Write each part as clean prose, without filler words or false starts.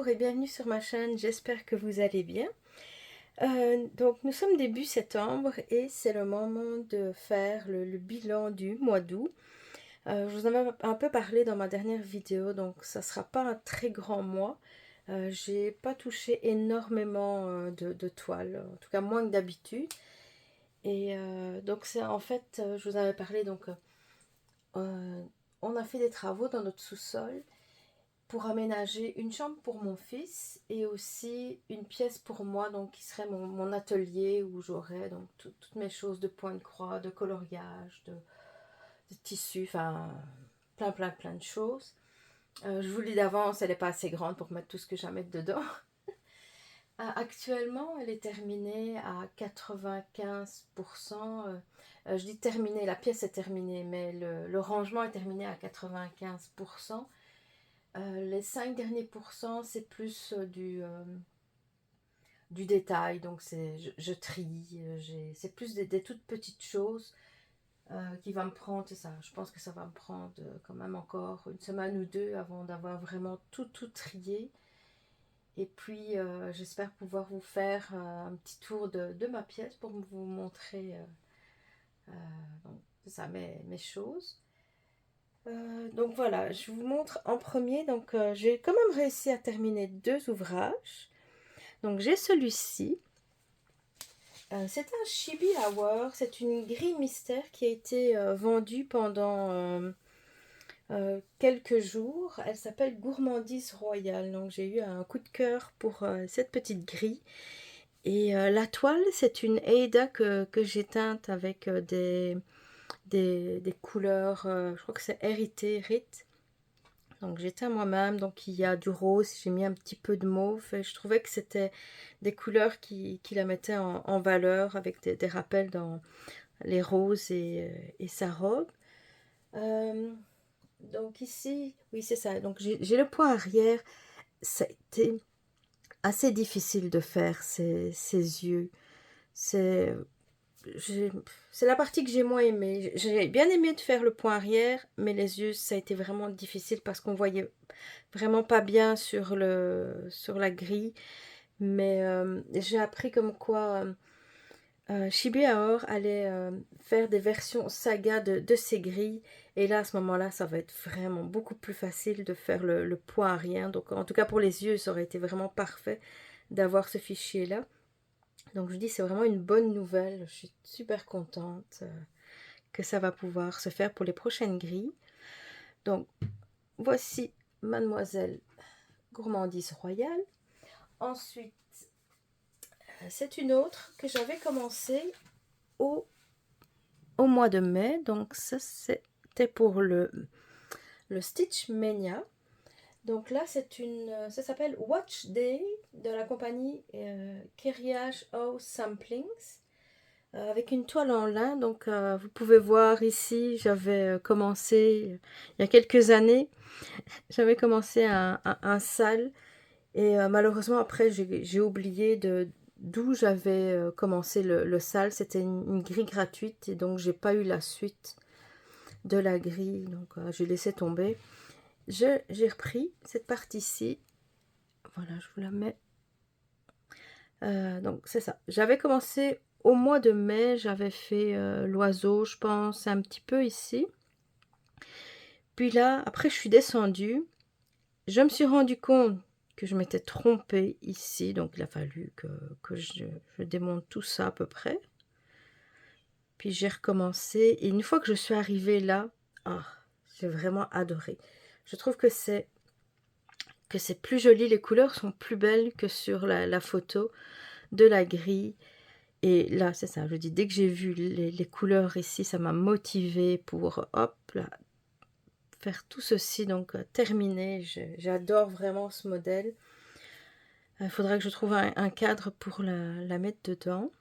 Bonjour et bienvenue sur ma chaîne, j'espère que vous allez bien. Donc nous sommes début septembre et c'est le moment de faire le bilan du mois d'août. Je vous en avais un peu parlé dans ma dernière vidéo, donc ça ne sera pas un très grand mois. J'ai pas touché énormément de toiles, en tout cas moins que d'habitude. Et donc c'est en fait, je vous avais parlé, donc on a fait des travaux dans notre sous-sol pour aménager une chambre pour mon fils et aussi une pièce pour moi, donc qui serait mon atelier où j'aurais donc toutes mes choses de point de croix, de coloriage, de tissu, enfin plein de choses. Je vous le dis d'avance, elle n'est pas assez grande pour mettre tout ce que j'ai à mettre dedans. Actuellement, elle est terminée à 95%. Je dis terminée, la pièce est terminée, mais le rangement est terminé à 95%. Les 5 derniers pourcents, c'est plus du détail, donc je trie, c'est plus des toutes petites choses qui va me prendre, ça, je pense que ça va me prendre quand même encore une semaine ou deux avant d'avoir vraiment tout trié. Et puis j'espère pouvoir vous faire un petit tour de ma pièce pour vous montrer donc, ça, mes choses. Donc voilà, je vous montre en premier. Donc j'ai quand même réussi à terminer 2 ouvrages. Donc j'ai celui-ci. C'est un Chibi Hour. C'est une grille mystère qui a été vendue pendant quelques jours. Elle s'appelle Gourmandise Royale. Donc j'ai eu un coup de cœur pour cette petite grille. Et la toile, c'est une Aida que j'ai teinte avec des couleurs, je crois que c'est Hérité Rite. Donc j'ai teint moi-même, donc il y a du rose, j'ai mis un petit peu de mauve et je trouvais que c'était des couleurs qui la mettaient en valeur avec des rappels dans les roses et sa robe. Euh, donc ici, oui c'est ça, donc j'ai le point arrière, ça a été assez difficile de faire ses yeux. C'est c'est la partie que j'ai moins aimée. J'ai bien aimé de faire le point arrière, mais les yeux, ça a été vraiment difficile parce qu'on voyait vraiment pas bien sur la grille. Mais j'ai appris comme quoi Shibuya Aor allait faire des versions saga de ces grilles. Et là, à ce moment-là, ça va être vraiment beaucoup plus facile de faire le point arrière. Donc, en tout cas, pour les yeux, ça aurait été vraiment parfait d'avoir ce fichier-là. Donc je dis c'est vraiment une bonne nouvelle, je suis super contente que ça va pouvoir se faire pour les prochaines grilles. Donc voici Mademoiselle Gourmandise Royale. Ensuite, c'est une autre que j'avais commencé au mois de mai. Donc ça c'était pour le Stitch Mania. Donc là ça s'appelle Watch Day de la compagnie Keriage House Samplings. Avec une toile en lin, donc vous pouvez voir ici, j'avais commencé il y a quelques années, j'avais commencé un sale et malheureusement après j'ai oublié d'où j'avais commencé le sale, c'était une grille gratuite et donc j'ai pas eu la suite de la grille, donc j'ai laissé tomber. J'ai repris cette partie-ci, voilà je vous la mets, donc c'est ça, j'avais commencé au mois de mai, j'avais fait l'oiseau, je pense, un petit peu ici. Puis là, après, je suis descendue. Je me suis rendu compte que je m'étais trompée ici. Donc, il a fallu que je démonte tout ça à peu près. Puis, j'ai recommencé. Et une fois que je suis arrivée là, ah, j'ai vraiment adoré. Je trouve que c'est plus joli. Les couleurs sont plus belles que sur la photo de la grille. Et là, c'est ça, je dis, dès que j'ai vu les couleurs ici, ça m'a motivée pour, hop, là, faire tout ceci, donc terminé. J'adore vraiment ce modèle. Il faudrait que je trouve un cadre pour la mettre dedans.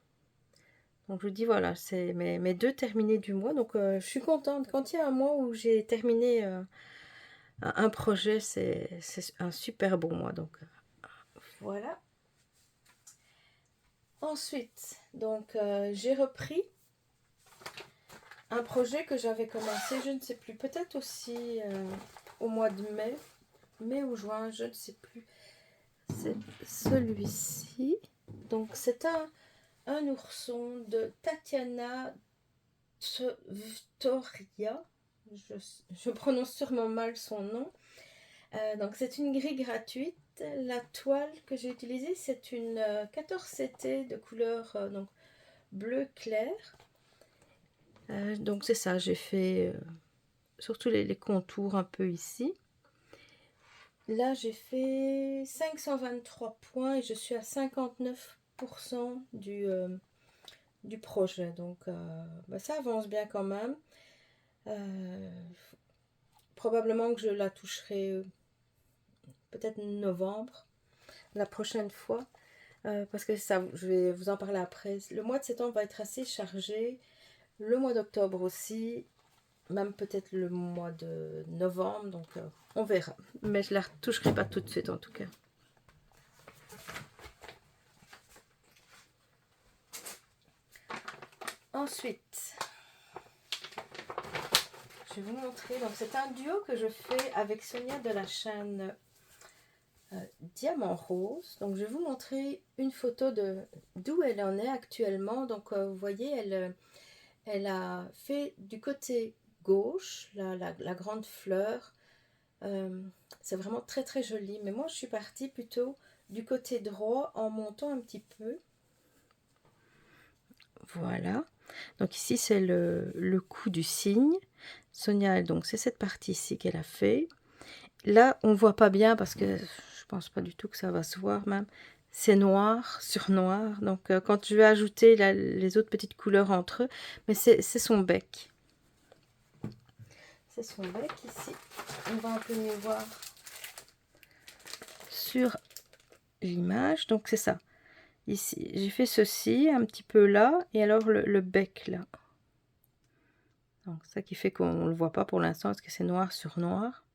Donc je vous dis, voilà, c'est mes 2 terminés du mois. Donc je suis contente. Quand il y a un mois où j'ai terminé un projet, c'est un super bon mois. Donc voilà. Ensuite, donc j'ai repris un projet que j'avais commencé, je ne sais plus, peut-être aussi au mois de mai ou juin, je ne sais plus. c'est celui-ci. Donc c'est un ourson de Tatiana Victoria. Je prononce sûrement mal son nom. Donc c'est une grille gratuite. La toile que j'ai utilisée, c'est une 14 CT de couleur donc bleu clair. Donc c'est ça, j'ai fait surtout les contours un peu ici. Là j'ai fait 523 points et je suis à 59% du projet. Donc ça avance bien quand même. Probablement que je la toucherai peut-être novembre la prochaine fois. Parce que ça, je vais vous en parler après. Le mois de septembre va être assez chargé. Le mois d'octobre aussi. Même peut-être le mois de novembre. Donc on verra. Mais je ne la retoucherai pas tout de suite en tout cas. Ensuite, je vais vous montrer. Donc c'est un duo que je fais avec Sonia de la chaîne Diamant Rose. Donc je vais vous montrer une photo de d'où elle en est actuellement. Donc vous voyez, elle a fait du côté gauche la grande fleur. C'est vraiment très très joli. Mais moi je suis partie plutôt du côté droit en montant un petit peu. Voilà. Donc ici c'est le cou du cygne. Sonia, donc c'est cette partie ici qu'elle a fait. Là on voit pas bien parce que je pense pas du tout que ça va se voir même. C'est noir sur noir. Donc quand je vais ajouter les autres petites couleurs entre eux, mais c'est son bec. C'est son bec ici. On va un peu mieux voir sur l'image. Donc c'est ça. Ici, j'ai fait ceci un petit peu là et alors le bec là. Donc ça qui fait qu'on ne le voit pas pour l'instant parce que c'est noir sur noir.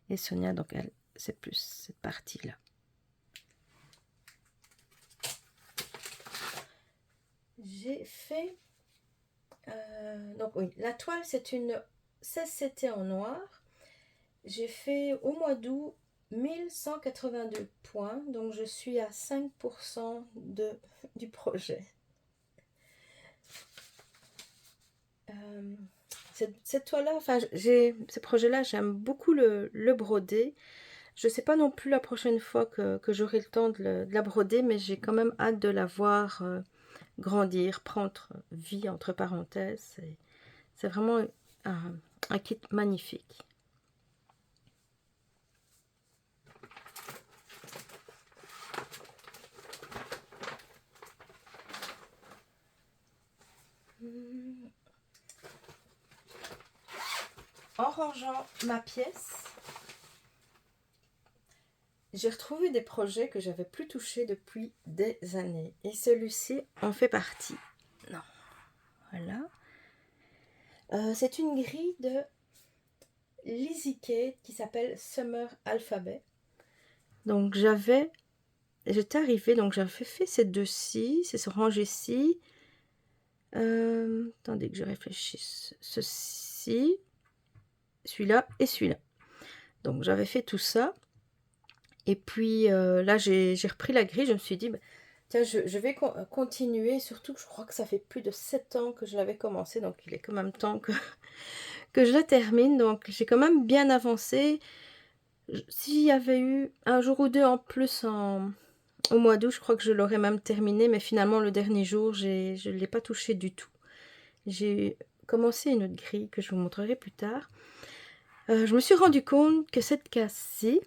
Et Sonia, donc elle, c'est plus cette partie là. J'ai fait donc oui, la toile c'est une 16 CT en noir. J'ai fait au mois d'août 1182 points, donc je suis à 5% du projet. Cette toile-là, enfin, ces projets-là, j'aime beaucoup le broder. Je ne sais pas non plus la prochaine fois que j'aurai le temps de la broder, mais j'ai quand même hâte de la voir grandir, prendre vie entre parenthèses. C'est vraiment un kit magnifique. En rangeant ma pièce, j'ai retrouvé des projets que j'avais plus touchés depuis des années. Et celui-ci en fait partie. Non. Voilà. C'est une grille de Lizzy Kate qui s'appelle Summer Alphabet. Donc j'étais arrivée, donc j'avais fait ces deux-ci, c'est ce rangé-ci. Attendez que je réfléchisse. Ceci, celui-là et celui-là. Donc j'avais fait tout ça. Et puis là, j'ai repris la grille. Je me suis dit, bah, tiens, je vais continuer. Surtout que je crois que ça fait plus de 7 ans que je l'avais commencé. Donc il est quand même temps que je la termine. Donc j'ai quand même bien avancé. S'il y avait eu un jour ou deux en plus au mois d'août, je crois que je l'aurais même terminé. Mais finalement, le dernier jour, je ne l'ai pas touché du tout. J'ai commencé une autre grille que je vous montrerai plus tard. Je me suis rendu compte que cette case-ci,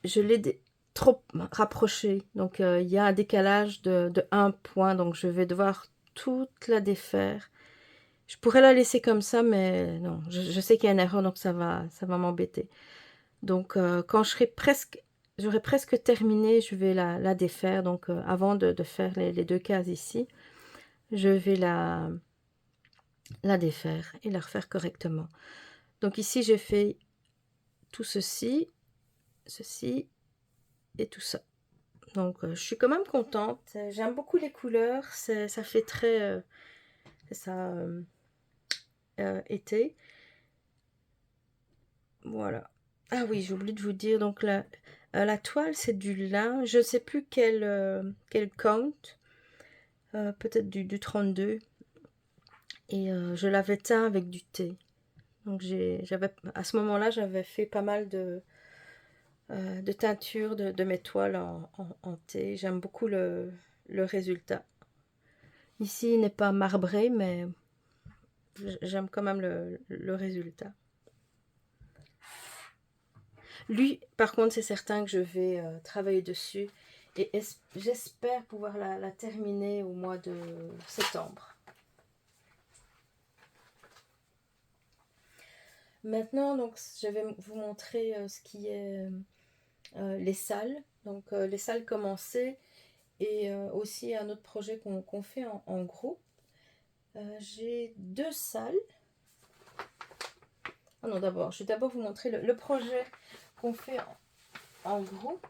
je l'ai trop rapprochée. Donc il y a un décalage de 1 point. Donc je vais devoir toute la défaire. Je pourrais la laisser comme ça, mais non. Je sais qu'il y a une erreur, donc ça va m'embêter. Donc quand j'aurai presque terminé, je vais la défaire. Donc avant de faire les deux cases ici, je vais la défaire et la refaire correctement. Donc ici, j'ai fait tout ceci et tout ça. Donc je suis quand même contente. J'aime beaucoup les couleurs. Ça fait très été. Voilà. Ah oui, j'ai oublié de vous dire, donc la toile, c'est du lin. Je ne sais plus quel count, peut-être du 32. Et je l'avais teint avec du thé. Donc à ce moment-là, j'avais fait pas mal de teinture de mes toiles en thé. J'aime beaucoup le résultat. Ici, il n'est pas marbré, mais j'aime quand même le résultat. Lui, par contre, c'est certain que je vais travailler dessus. Et j'espère pouvoir la terminer au mois de septembre. Maintenant, donc, je vais vous montrer ce qui est les salles. Donc, les salles commencées et aussi un autre projet qu'on fait en groupe. J'ai 2 salles. Ah non, d'abord, je vais d'abord vous montrer le projet qu'on fait en groupe.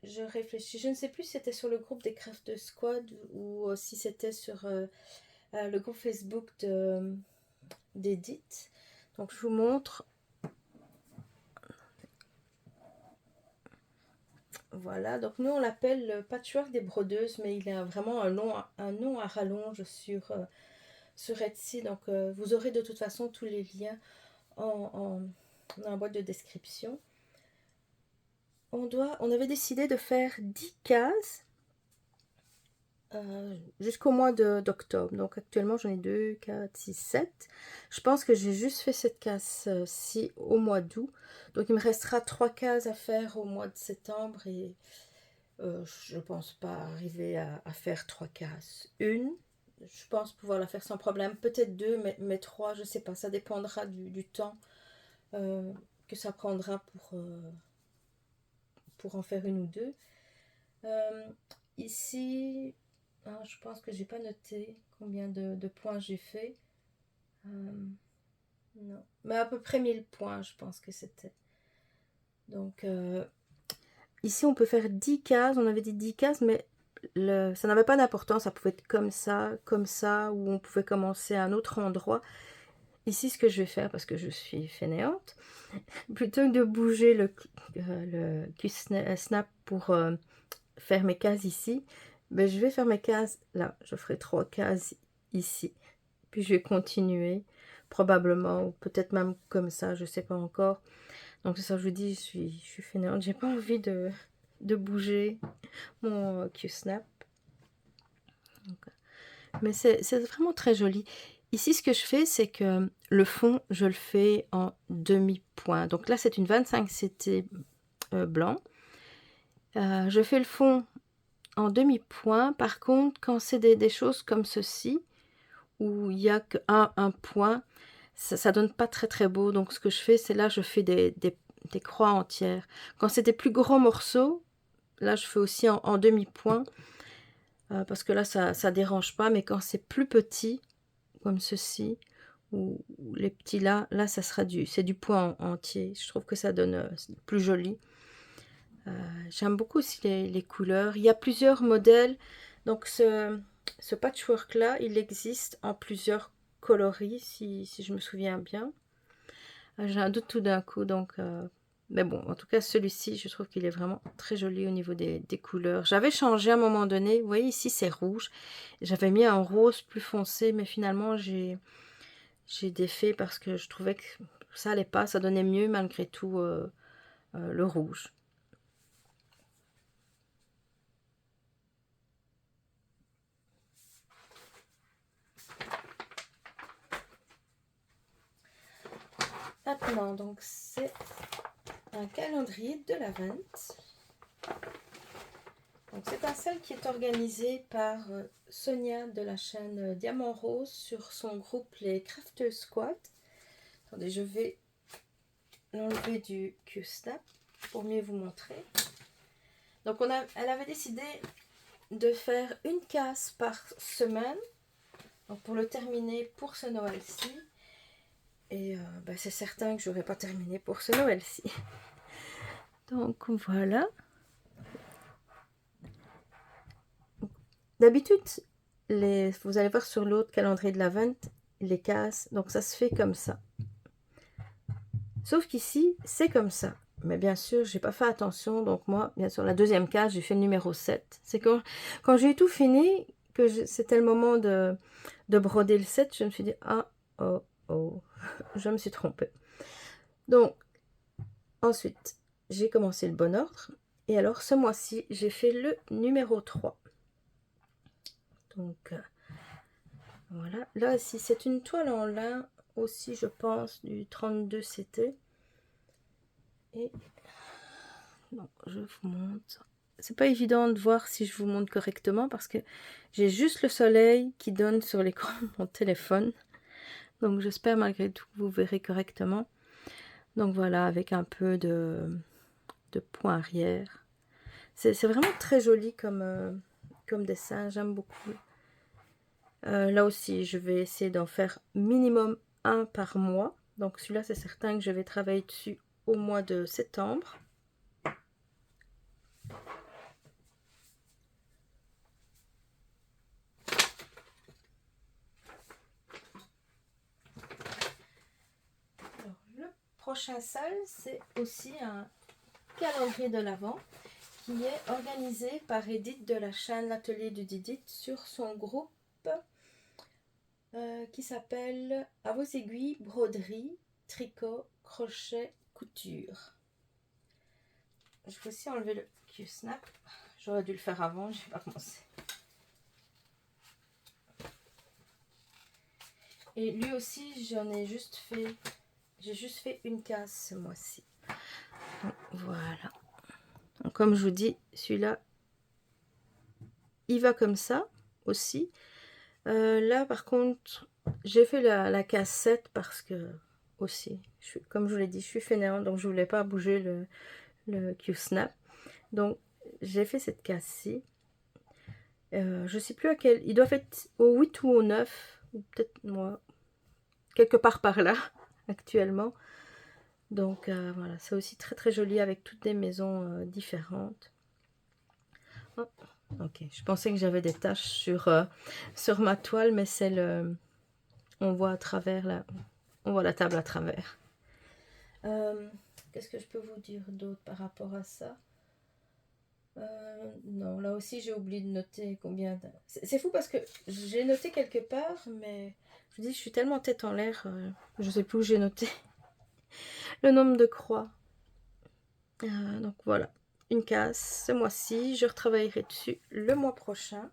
Je réfléchis. Je ne sais plus si c'était sur le groupe des Craft Squad ou si c'était sur le groupe Facebook d'Edith. Donc, je vous montre. Voilà, donc nous on l'appelle le patchwork des brodeuses, mais il a vraiment un nom à rallonge sur Etsy. Donc vous aurez de toute façon tous les liens dans la boîte de description. On avait décidé de faire 10 cases jusqu'au mois d'octobre. Donc actuellement j'en ai 2, 4, 6, 7. Je pense que j'ai juste fait cette case-ci au mois d'août. Donc il me restera 3 cases à faire au mois de septembre et je ne pense pas arriver à faire 3 cases. Une, je pense pouvoir la faire sans problème. Peut-être 2, mais 3, je ne sais pas. Ça dépendra du temps que ça prendra pour en faire une ou deux. Ici, hein, je pense que j'ai pas noté combien de points j'ai fait. Non, mais à peu près 1000 points, je pense que c'était. Donc, ici, on peut faire 10 cases. On avait dit 10 cases, mais ça n'avait pas d'importance. Ça pouvait être comme ça, ou on pouvait commencer à un autre endroit. Ici, ce que je vais faire, parce que je suis fainéante, plutôt que de bouger le Q-Snap pour faire mes cases ici, ben, je vais faire mes cases là. Je ferai 3 cases ici. Puis je vais continuer, probablement, ou peut-être même comme ça, je ne sais pas encore. Donc c'est ça, je vous dis, je suis fainéante. J'ai pas envie de bouger mon Q-Snap. Mais c'est vraiment très joli. Ici, ce que je fais, c'est que le fond, je le fais en demi-point. Donc là, c'est une 25 CT blanc. Je fais le fond en demi-point. Par contre, quand c'est des choses comme ceci, où il n'y a qu'un point, ça donne pas très très beau. Donc ce que je fais, c'est là, je fais des croix entières. Quand c'est des plus gros morceaux, là, je fais aussi en demi-point. Parce que là, ça dérange pas. Mais quand c'est plus petit, comme ceci, ou les petits là, ça sera c'est du point entier. Je trouve que ça donne plus joli. J'aime beaucoup aussi les couleurs. Il y a plusieurs modèles. Donc ce patchwork là, il existe en plusieurs coloris, si je me souviens bien. J'ai un doute tout d'un coup, donc mais bon, en tout cas celui-ci, je trouve qu'il est vraiment très joli au niveau des couleurs. J'avais changé à un moment donné. Vous voyez ici, c'est rouge. J'avais mis un rose plus foncé, mais finalement j'ai défait parce que je trouvais que ça allait pas, ça donnait mieux malgré tout le rouge. Maintenant, donc c'est un calendrier de l'Avent. Donc c'est un sel qui est organisé par Sonia de la chaîne Diamant Rose sur son groupe les Crafters Squad. Attendez, je vais l'enlever du Q-Snap pour mieux vous montrer. Donc elle avait décidé de faire une case par semaine, donc pour le terminer pour ce Noël-ci. Et c'est certain que je n'aurai pas terminé pour ce Noël-ci. Donc voilà. D'habitude, vous allez voir sur l'autre calendrier de l'Avent, les cases. Donc ça se fait comme ça. Sauf qu'ici, c'est comme ça. Mais bien sûr, j'ai pas fait attention. Donc moi, bien sûr, la deuxième case, j'ai fait le numéro 7. C'est quand j'ai tout fini, que c'était le moment de broder le 7, je me suis dit, ah, oh, oh, je me suis trompée. Donc, ensuite, j'ai commencé le bon ordre. Et alors, ce mois-ci, j'ai fait le numéro 3. Donc, voilà. Là, si c'est une toile en lin aussi, je pense, du 32 CT. Et donc, je vous montre. C'est pas évident de voir si je vous montre correctement parce que j'ai juste le soleil qui donne sur l'écran de mon téléphone. Donc, j'espère malgré tout que vous verrez correctement. Donc, voilà, avec un peu de point arrière. C'est vraiment très joli comme dessin. J'aime beaucoup. Là aussi, je vais essayer d'en faire minimum un par mois. Donc, celui-là, c'est certain que je vais travailler dessus au mois de septembre. Prochain salle, c'est aussi un calendrier de l'Avent qui est organisé par Edith de la chaîne L'Atelier du Didit sur son groupe qui s'appelle À vos aiguilles, broderie, tricot, crochet, couture. Je vais aussi enlever le Q-Snap. J'aurais dû le faire avant, je n'ai pas commencé. Et lui aussi, j'ai juste fait une case ce mois-ci. Voilà. Donc, comme je vous dis, celui-là, il va comme ça aussi. Là, par contre, j'ai fait la case 7 parce que, aussi, comme je vous l'ai dit, je suis fainéante, donc je ne voulais pas bouger le Q-Snap. Donc, j'ai fait cette case-ci. Je ne sais plus à quel. Il doit être au 8 ou au 9, ou peut-être moi, quelque part par là, actuellement. Donc, voilà, c'est aussi très très joli avec toutes des maisons différentes. Oh, ok, je pensais que j'avais des taches sur ma toile, mais c'est le... On voit à travers là. On voit la table à travers. Qu'est-ce que je peux vous dire d'autre par rapport à ça? Non, là aussi j'ai oublié de noter combien... C'est fou parce que j'ai noté quelque part, mais je vous dis, je suis tellement tête en l'air, je ne sais plus où j'ai noté le nombre de croix. Donc voilà, une case ce mois-ci, je retravaillerai dessus le mois prochain.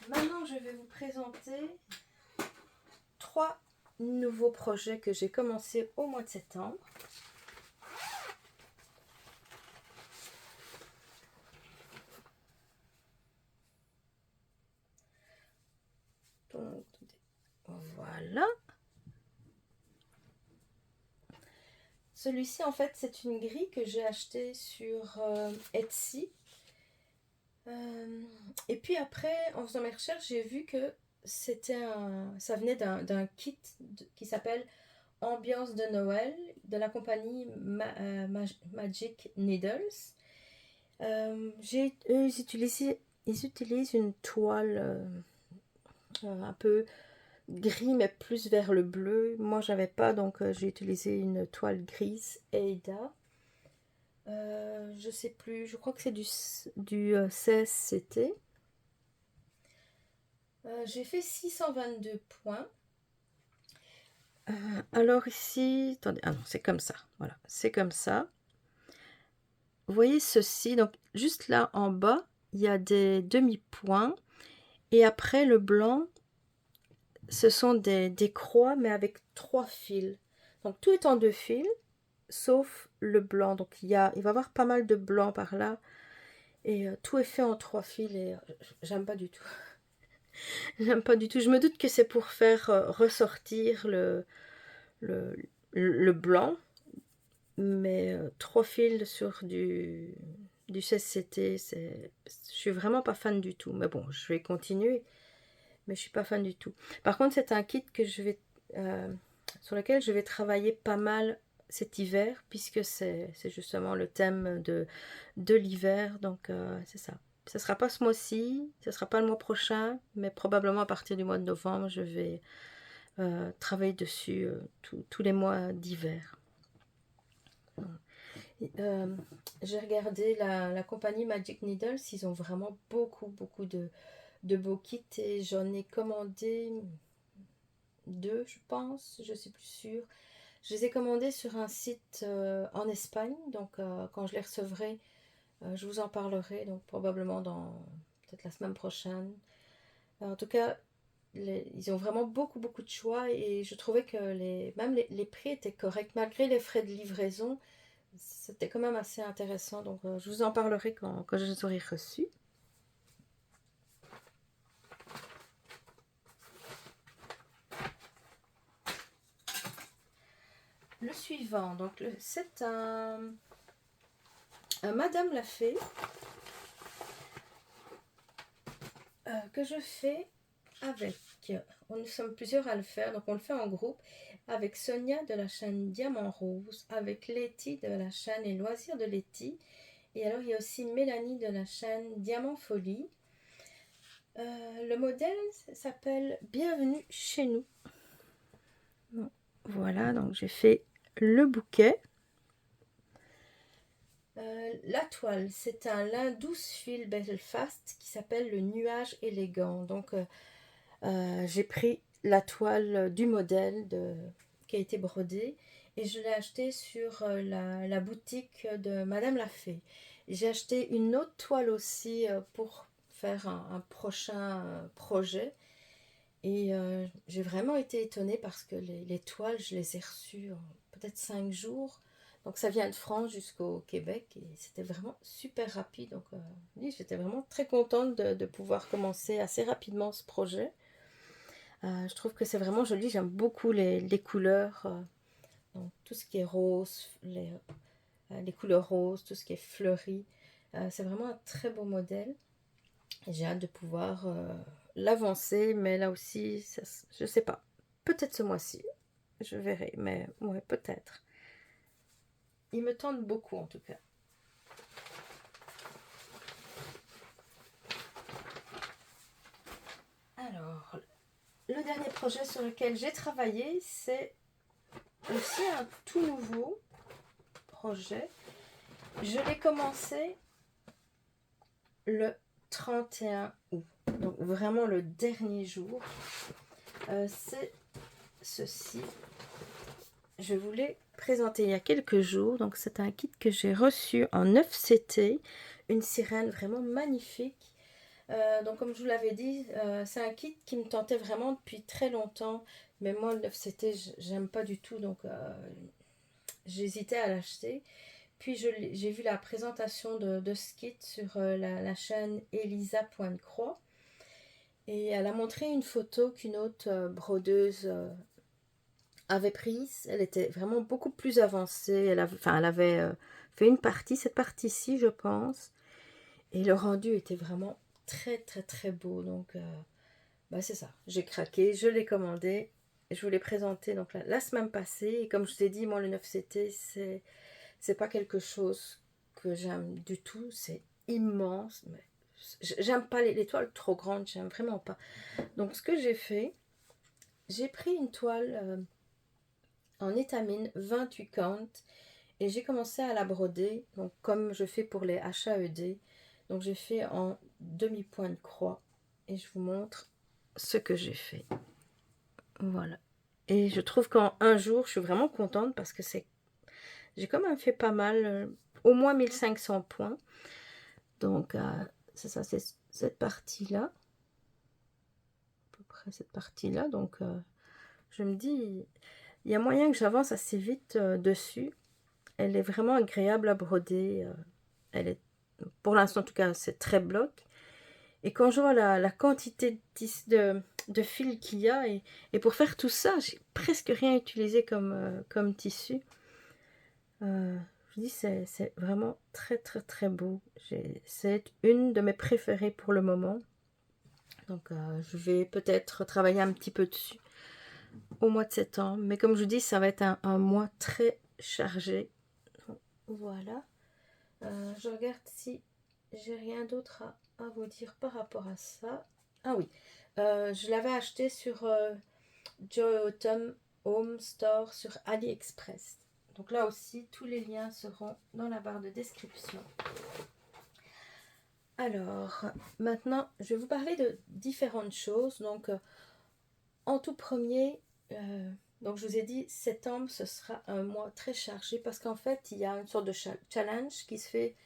Maintenant, je vais vous présenter 3 nouveaux projets que j'ai commencé au mois de septembre. Donc, voilà. Celui-ci, en fait, c'est une grille que j'ai achetée sur Etsy. Et puis après, en faisant mes recherches, j'ai vu que ça venait d'un kit qui s'appelle Ambiance de Noël de la compagnie Magic Needles. Ils utilisent une toile un peu gris mais plus vers le bleu. Moi j'avais pas, donc j'ai utilisé une toile grise Aida. Je sais plus, je crois que c'est du 16 CT. J'ai fait 622 points. Alors ici, attendez, ah non, c'est comme ça, voilà, c'est comme ça. Vous voyez ceci, donc juste là en bas, il y a des demi-points. Et après le blanc, ce sont des croix, mais avec 3 fils. Donc tout est en 2 fils, sauf le blanc. Donc il va y avoir pas mal de blanc par là. Et tout est fait en 3 fils et j'aime pas du tout. J'aime pas du tout. Je me doute que c'est pour faire ressortir le blanc. Mais 3 fils sur du 16CT, je suis vraiment pas fan du tout. Mais bon, je vais continuer. Mais je suis pas fan du tout. Par contre, c'est un kit que sur lequel je vais travailler pas mal cet hiver, puisque c'est justement le thème de l'hiver. Donc, c'est ça. Ce ne sera pas ce mois-ci, ce ne sera pas le mois prochain, mais probablement à partir du mois de novembre, je vais travailler dessus tous les mois d'hiver. Euh, j'ai regardé la compagnie Magic Needles, ils ont vraiment beaucoup de beaux kits et j'en ai commandé deux, je pense, je suis plus sûre. Je les ai commandés sur un site en Espagne, donc quand je les recevrai, je vous en parlerai, donc probablement dans peut-être la semaine prochaine. En tout cas, ils ont vraiment beaucoup de choix et je trouvais que même les prix étaient corrects, malgré les frais de livraison, c'était quand même assez intéressant, donc je vous en parlerai quand je les aurai reçus. Le suivant, donc c'est un Madame l'a fait que je fais avec, nous sommes plusieurs à le faire, donc on le fait en groupe, avec Sonia de la chaîne Diamant Rose, avec Letty de la chaîne Les Loisirs de Letty, et alors il y a aussi Mélanie de la chaîne Diamant Folie. Le modèle s'appelle Bienvenue chez nous. Voilà, donc j'ai fait le bouquet. La toile, c'est un lin 12 fil Belfast qui s'appelle le nuage élégant. Donc j'ai pris la toile du modèle qui a été brodée et je l'ai acheté sur la boutique de Madame la Fée. J'ai acheté une autre toile aussi pour faire un prochain projet. Et j'ai vraiment été étonnée parce que les toiles, je les ai reçues en peut-être 5 jours. Donc ça vient de France jusqu'au Québec et c'était vraiment super rapide. Donc oui, j'étais vraiment très contente de pouvoir commencer assez rapidement ce projet. Je trouve que c'est vraiment joli, j'aime beaucoup les couleurs. Donc, tout ce qui est rose, les couleurs roses, tout ce qui est fleuri. C'est vraiment un très beau modèle. J'ai hâte de pouvoir l'avancer, mais là aussi, je sais pas. Peut-être ce mois-ci, je verrai, mais ouais, peut-être. Il me tente beaucoup en tout cas. Alors, le dernier projet sur lequel j'ai travaillé, c'est aussi un tout nouveau projet. Je l'ai commencé le 31 août, donc vraiment le dernier jour. C'est ceci. Je vous l'ai présenté il y a quelques jours. Donc c'est un kit que j'ai reçu en 9CT, une sirène vraiment magnifique. Donc comme je vous l'avais dit, c'est un kit qui me tentait vraiment depuis très longtemps. Mais moi le 9CT, j'aime pas du tout, donc j'hésitais à l'acheter. Puis j'ai vu la présentation de ce kit sur la chaîne Elisa.croix. Et elle a montré une photo qu'une autre brodeuse avait prise. Elle était vraiment beaucoup plus avancée. Elle avait fait une partie, cette partie-ci, je pense. Et le rendu était vraiment très beau. Donc, c'est ça. J'ai craqué, je l'ai commandé. Je vous l'ai présenté donc la semaine passée. Et comme je vous ai dit, moi, le 9CT, c'est pas quelque chose que j'aime du tout. C'est immense. Mais j'aime pas les toiles trop grandes. J'aime vraiment pas. Donc, ce que j'ai fait, j'ai pris une toile en étamine 28 count et j'ai commencé à la broder, donc comme je fais pour les HAED. Donc j'ai fait en demi-point de croix et je vous montre ce que j'ai fait. Voilà. Et je trouve qu'en un jour, je suis vraiment contente parce que j'ai quand même fait pas mal, au moins 1500 points. Donc c'est ça, c'est cette partie-là. À peu près cette partie-là. Donc je me dis, il y a moyen que j'avance assez vite dessus. Elle est vraiment agréable à broder. Elle est, pour l'instant en tout cas, c'est très bloc. Et quand je vois la quantité de fil qu'il y a, et pour faire tout ça, j'ai presque rien utilisé comme tissu. Je dis, c'est vraiment très beau. C'est une de mes préférées pour le moment. Donc je vais peut-être travailler un petit peu dessus au mois de septembre. Mais comme je dis, ça va être un mois très chargé. Voilà. Je regarde si j'ai rien d'autre à vous dire par rapport à ça. Ah oui, je l'avais acheté sur Joy Autumn Home Store sur AliExpress. Donc là aussi, tous les liens seront dans la barre de description. Alors, maintenant, je vais vous parler de différentes choses. Donc, en tout premier, donc je vous ai dit, septembre, ce sera un mois très chargé parce qu'en fait, il y a une sorte de challenge qui se fait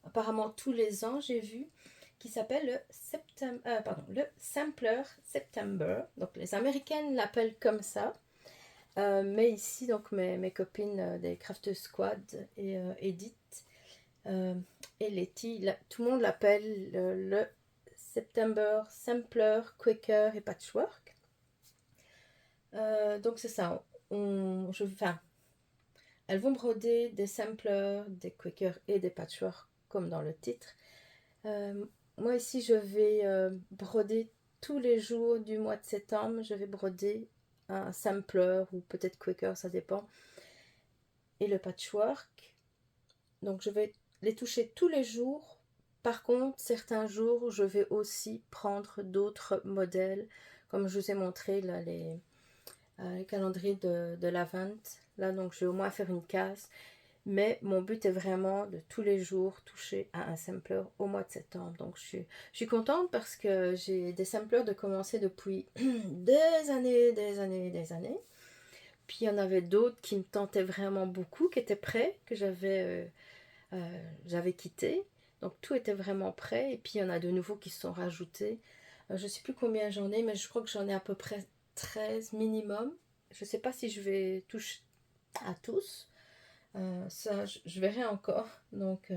apparemment tous les ans, j'ai vu, qui s'appelle le Sampler September. Donc, les Américaines l'appellent comme ça. Mais ici, donc mes copines des Crafters Squad et Edith et Letty, tout le monde l'appelle le September Sampler, Quaker et Patchwork. Donc c'est ça, elles vont broder des samplers, des Quaker et des Patchwork comme dans le titre. Moi ici je vais broder tous les jours du mois de septembre, je vais broder un sampler ou peut-être Quaker, ça dépend, et le patchwork. Donc je vais les toucher tous les jours. Par contre, certains jours, je vais aussi prendre d'autres modèles, comme je vous ai montré là, les calendriers de l'Avent. Là, donc je vais au moins faire une case. Mais mon but est vraiment de tous les jours toucher à un sampler au mois de septembre. Donc je suis contente parce que j'ai des samplers de commencer depuis des années. Puis il y en avait d'autres qui me tentaient vraiment beaucoup, qui étaient prêts, que j'avais quitté. Donc tout était vraiment prêt. Et puis il y en a de nouveaux qui se sont rajoutés. Je ne sais plus combien j'en ai, mais je crois que j'en ai à peu près 13 minimum. Je ne sais pas si je vais toucher à tous. Ça, je verrai encore. Donc,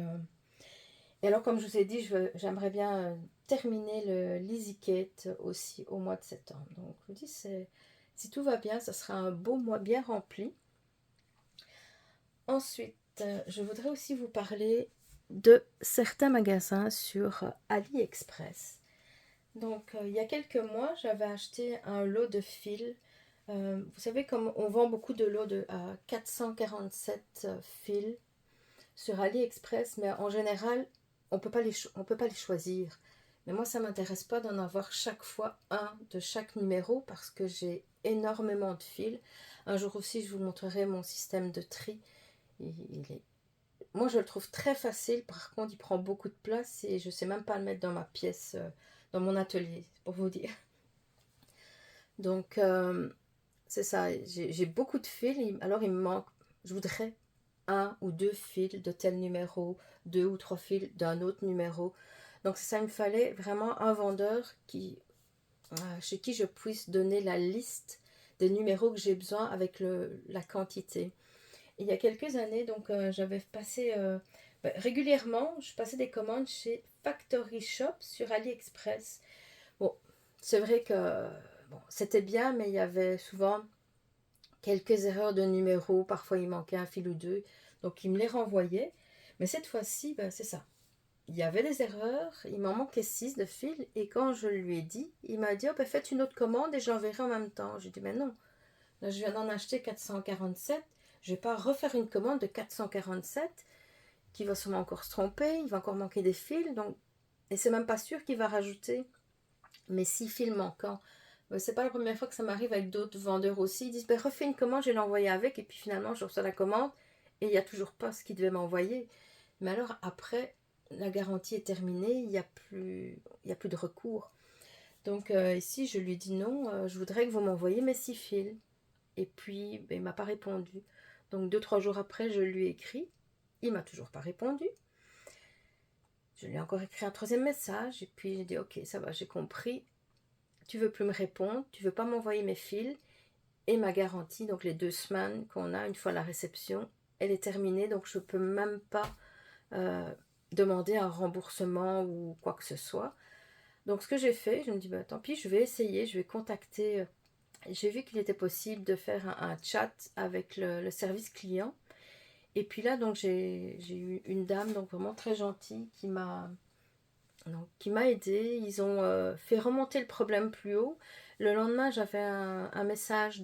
et alors, comme je vous ai dit, j'aimerais bien terminer le l'EasyKate aussi au mois de septembre. Donc, je vous dis, si tout va bien, ce sera un beau mois bien rempli. Ensuite, je voudrais aussi vous parler de certains magasins sur AliExpress. Donc, il y a quelques mois, j'avais acheté un lot de fils. Vous savez, comme on vend beaucoup de lots à 447 fils sur AliExpress, mais en général, on peut pas les choisir. Mais moi, ça ne m'intéresse pas d'en avoir chaque fois un de chaque numéro parce que j'ai énormément de fils. Un jour aussi, je vous montrerai mon système de tri. Moi, je le trouve très facile. Par contre, il prend beaucoup de place et je ne sais même pas le mettre dans ma pièce, dans mon atelier, pour vous dire. Donc, c'est ça. J'ai beaucoup de fils. Alors, il me manque. Je voudrais un ou deux fils de tel numéro, deux ou trois fils d'un autre numéro. Donc, c'est ça. Il me fallait vraiment un vendeur chez qui je puisse donner la liste des numéros que j'ai besoin avec la quantité. Il y a quelques années, donc j'avais passé régulièrement, je passais des commandes chez Factory Shop sur AliExpress. Bon, c'est vrai que c'était bien, mais il y avait souvent quelques erreurs de numéros. Parfois, il manquait un fil ou deux, donc il me les renvoyait. Mais cette fois-ci, c'est ça. Il y avait des erreurs, il m'en manquait 6 de fil, et quand je lui ai dit, il m'a dit faites une autre commande et j'enverrai en même temps. J'ai dit mais non, là je viens d'en acheter 447. Je ne vais pas refaire une commande de 447 qui va sûrement encore se tromper, il va encore manquer des fils. Donc, et c'est même pas sûr qu'il va rajouter mes 6 fils manquants. C'est pas la première fois que ça m'arrive avec d'autres vendeurs aussi. Ils disent refais une commande, je vais l'envoyer avec. Et puis finalement, je reçois la commande et il n'y a toujours pas ce qu'il devait m'envoyer. Mais alors après, la garantie est terminée, il n'y a plus de recours. Donc ici, je lui dis non, je voudrais que vous m'envoyiez mes 6 fils. Et puis, il ne m'a pas répondu. Donc 2-3 jours après, je lui ai écrit. Il ne m'a toujours pas répondu. Je lui ai encore écrit un troisième message. Et puis, j'ai dit, ok, ça va, j'ai compris. Tu ne veux plus me répondre. Tu ne veux pas m'envoyer mes fils. Et ma garantie, donc les 2 semaines qu'on a une fois la réception, elle est terminée. Donc, je ne peux même pas demander un remboursement ou quoi que ce soit. Donc, ce que j'ai fait, je me dis, tant pis, je vais essayer. Je vais contacter... J'ai vu qu'il était possible de faire un chat avec le service client. Et puis là, donc j'ai eu une dame donc vraiment très gentille qui m'a aidée. Ils ont fait remonter le problème plus haut. Le lendemain, j'avais un message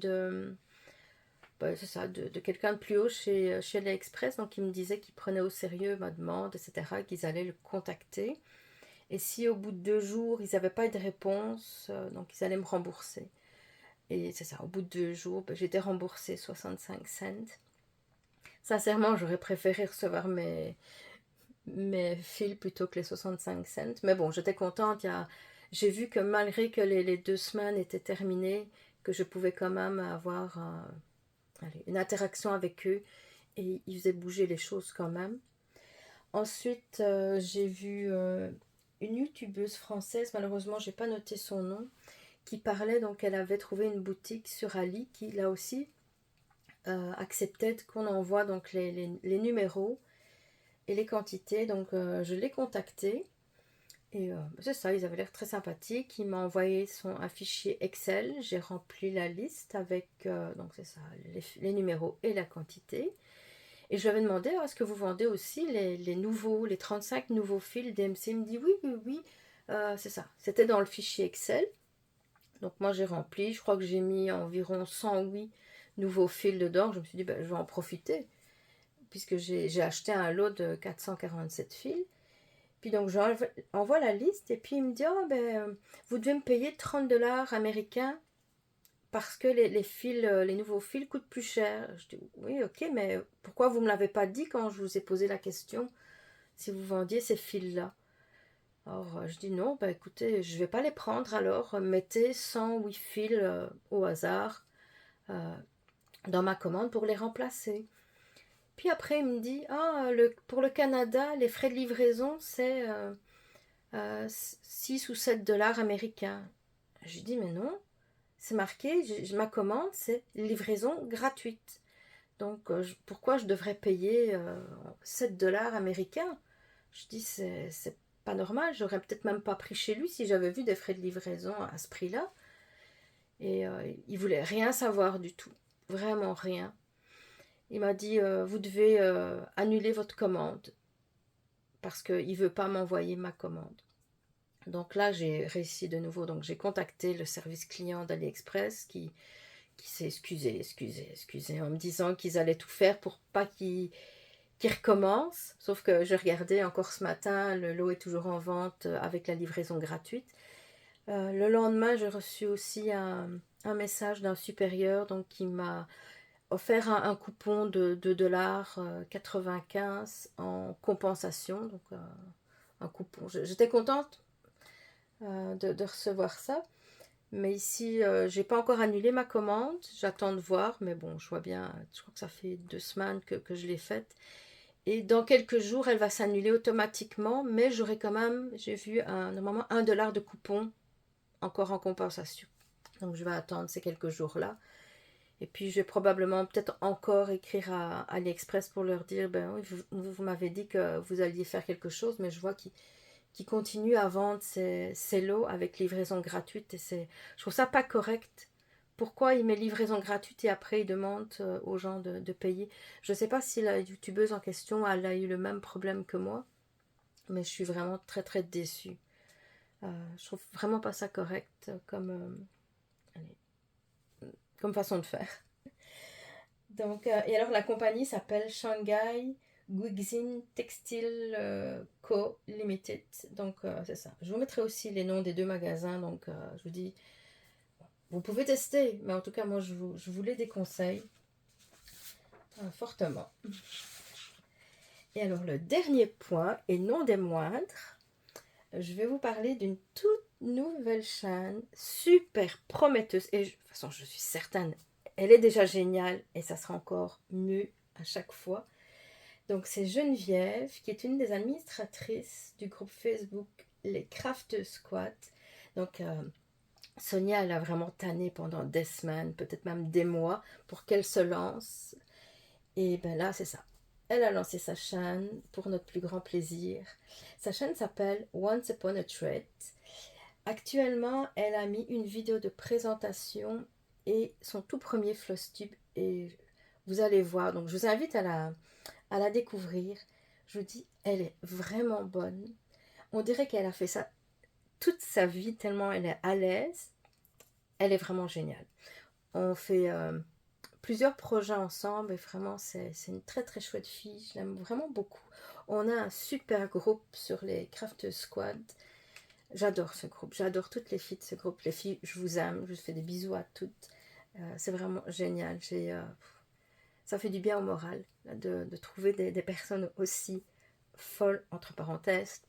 bah, c'est ça, de quelqu'un de plus haut chez AliExpress. Donc, il me disait qu'il prenait au sérieux ma demande, etc., qu'ils allaient le contacter. Et si au bout de 2 jours, ils n'avaient pas eu de réponse, donc ils allaient me rembourser. Et c'est ça, au bout de 2 jours, bah, j'ai été remboursée 65 cents. Sincèrement, j'aurais préféré recevoir mes fils plutôt que les 65 cents. Mais bon, j'étais contente. J'ai vu que malgré que les 2 semaines étaient terminées, que je pouvais quand même avoir une interaction avec eux et ils faisaient bouger les choses quand même. Ensuite, j'ai vu une youtubeuse française, malheureusement, j'ai pas noté son nom, qui parlait, donc elle avait trouvé une boutique sur Ali qui, là aussi, acceptait qu'on envoie donc les numéros et les quantités. Donc, je l'ai contacté. Et c'est ça, ils avaient l'air très sympathiques. Il m'a envoyé un fichier Excel. J'ai rempli la liste avec, donc c'est ça, les numéros et la quantité. Et je lui avais demandé, est-ce que vous vendez aussi les 35 nouveaux fils DMC? Il me dit, oui, oui, oui, c'est ça. C'était dans le fichier Excel. Donc moi, j'ai rempli. Je crois que j'ai mis environ 108 nouveaux fils dedans. Je me suis dit, ben, je vais en profiter, puisque j'ai acheté un lot de 447 fils. Puis donc, j'envoie la liste et puis il me dit, oh, ben, vous devez me payer 30 $ américains parce que les fils, les nouveaux fils coûtent plus cher. Je dis, oui, ok, mais pourquoi vous ne me l'avez pas dit quand je vous ai posé la question si vous vendiez ces fils-là? Alors, je dis, non, ben écoutez, je ne vais pas les prendre alors. Mettez 108 fils au hasard euh, dans ma commande pour les remplacer. Puis après, il me dit, ah, pour le Canada, les frais de livraison, c'est 6 ou 7 $ américains. Je lui dis, mais non, c'est marqué, ma commande, c'est livraison gratuite. Donc, pourquoi je devrais payer 7 $ américains? Je dis, c'est pas normal, j'aurais peut-être même pas pris chez lui si j'avais vu des frais de livraison à ce prix-là. Et il voulait rien savoir du tout, vraiment rien. Il m'a dit, vous devez annuler votre commande parce qu'il ne veut pas m'envoyer ma commande. Donc là, j'ai réussi de nouveau. Donc j'ai contacté le service client d'AliExpress qui s'est excusé en me disant qu'ils allaient tout faire pour pas qu'ils recommencent. Sauf que je regardais encore ce matin, le lot est toujours en vente avec la livraison gratuite. Le lendemain, j'ai reçu aussi un message d'un supérieur donc, qui m'a offert un coupon de 2,95 $ en compensation. Donc un coupon. J'étais contente de recevoir ça. Mais ici, j'ai pas encore annulé ma commande. J'attends de voir. Mais bon, je vois bien, je crois que ça fait 2 semaines que je l'ai faite. Et dans quelques jours, elle va s'annuler automatiquement. Mais j'aurai quand même, j'ai vu normalement 1 $ de coupon encore en compensation. Donc je vais attendre ces quelques jours-là. Et puis je vais probablement peut-être encore écrire à AliExpress pour leur dire, ben oui, vous m'avez dit que vous alliez faire quelque chose, mais je vois qu'ils continuent à vendre ces lots avec livraison gratuite. Et je trouve ça pas correct. Pourquoi il met livraison gratuite et après il demande aux gens de payer? Je ne sais pas si la youtubeuse en question elle a eu le même problème que moi, mais je suis vraiment très très déçue. Je trouve vraiment pas ça correct comme façon de faire. Donc, et alors la compagnie s'appelle Shanghai Guixin Textile Co. Limited. Donc c'est ça. Je vous mettrai aussi les noms des 2 magasins. Donc je vous dis, vous pouvez tester, mais en tout cas moi je vous les déconseille fortement. Et alors le dernier point, et non des moindres, je vais vous parler d'une toute nouvelle chaîne super prometteuse. Et de toute façon je suis certaine, elle est déjà géniale et ça sera encore mieux à chaque fois. Donc c'est Geneviève qui est une des administratrices du groupe Facebook Les Craft Squad. Donc Sonia, elle a vraiment tanné pendant des semaines, peut-être même des mois, pour qu'elle se lance. Et ben là, c'est ça. Elle a lancé sa chaîne pour notre plus grand plaisir. Sa chaîne s'appelle Once Upon a Thread. Actuellement, elle a mis une vidéo de présentation et son tout premier floss tube. Et vous allez voir. Donc, je vous invite à la découvrir. Je vous dis, elle est vraiment bonne. On dirait qu'elle a fait ça toute sa vie, tellement elle est à l'aise. Elle est vraiment géniale. On fait plusieurs projets ensemble et vraiment c'est une très très chouette fille, je l'aime vraiment beaucoup. On a un super groupe sur les Craft Squad. J'adore ce groupe, j'adore toutes les filles de ce groupe. Les filles, je vous aime, je vous fais des bisous à toutes. C'est vraiment génial. Ça fait du bien au moral de trouver des personnes aussi folles, entre parenthèses,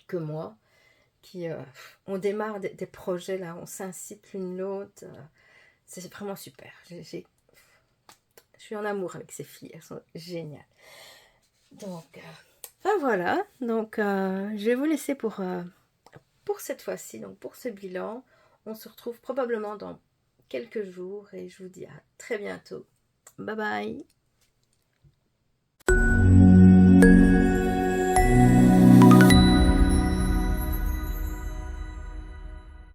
que moi, qui on démarre des projets là, on s'incite l'une l'autre. C'est vraiment super. Je suis en amour avec ces filles, elles sont géniales. Donc, enfin voilà. Donc, je vais vous laisser pour cette fois-ci, donc pour ce bilan. On se retrouve probablement dans quelques jours et je vous dis à très bientôt. Bye bye.